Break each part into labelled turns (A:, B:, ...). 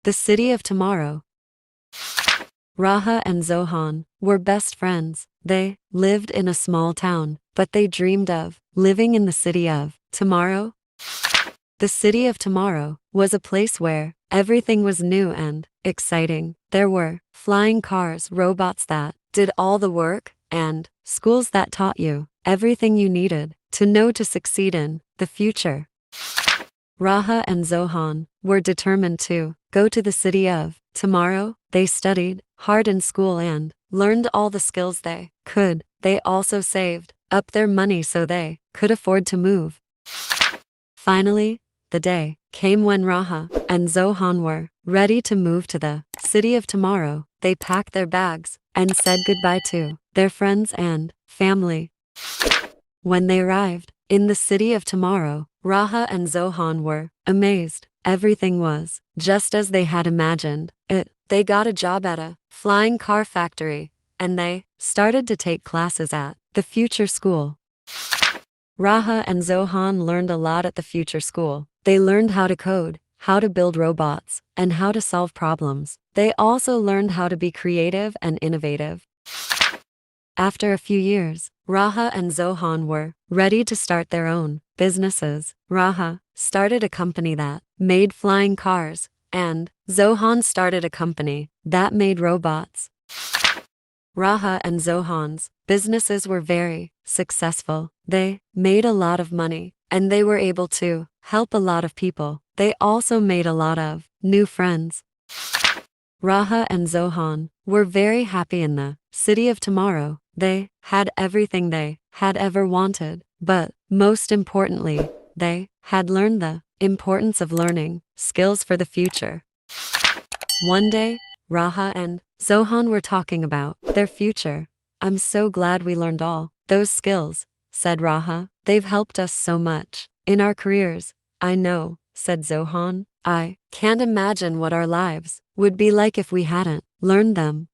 A: The city of tomorrow. Raha and Zohan were best friends. They lived in a small town, but they dreamed of living in the city of tomorrow. The city of tomorrow was a place where everything was new and exciting. There were flying cars, robots that did all the work, and schools that taught you everything you needed to know to succeed in the future. Raha and Zohan were determined to go to the city of tomorrow. They studied hard in school and learned all the skills they could. They also saved up their money so they could afford to move. Finally, the day came when Raha and Zohan were ready to move to the city of tomorrow. They packed their bags and said goodbye to their friends and family. When they arrived in the city of tomorrow, Raha and Zohan were amazed. Everything was just as they had imagined it. They got a job at a flying car factory, and they started to take classes at the future school. Raha and Zohan learned a lot at the future school. They learned how to code, how to build robots, and how to solve problems. They also learned how to be creative and innovative. After a few years, Raha and Zohan were ready to start their own businesses. Raha started a company that made flying cars, and Zohan started a company that made robots. Raha and Zohan's businesses were very successful. They made a lot of money, and they were able to help a lot of people. They also made a lot of new friends. Raha and Zohan were very happy in the city of tomorrow. They had everything they had ever wanted, but most importantly, they had learned the importance of learning skills for the future. One day, Raha and Zohan were talking about their future. "I'm so glad we learned all those skills," said Raha. "They've helped us so much in our careers." "I know," said Zohan. "I can't imagine what our lives would be like if we hadn't learned them."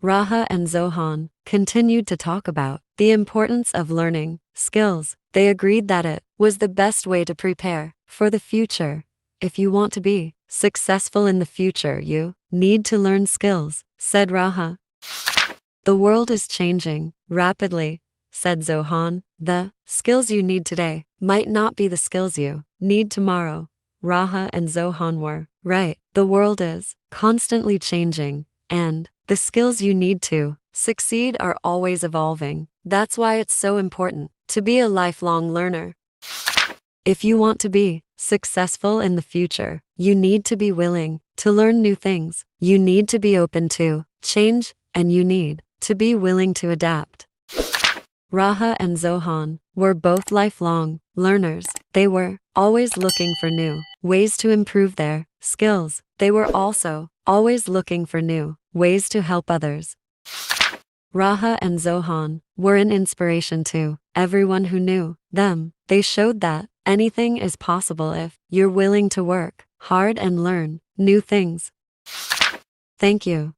A: Raha and Zohan continued to talk about the importance of learning skills. They agreed that it was the best way to prepare for the future. "If you want to be successful in the future, you need to learn skills," said Raha. "The world is changing rapidly," said Zohan. "The skills you need today might not be the skills you need tomorrow." Raha and Zohan were right. The world is constantly changing, and the skills you need to succeed are always evolving. That's why it's so important to be a lifelong learner. If you want to be successful in the future, you need to be willing to learn new things. You need to be open to change, and you need to be willing to adapt. Raha and Zohan were both lifelong learners. They were always looking for new ways to improve their skills. They were also always looking for new ways to help others. Raha and Zohan were an inspiration to everyone who knew them. They showed that anything is possible if you're willing to work hard and learn new things. Thank you.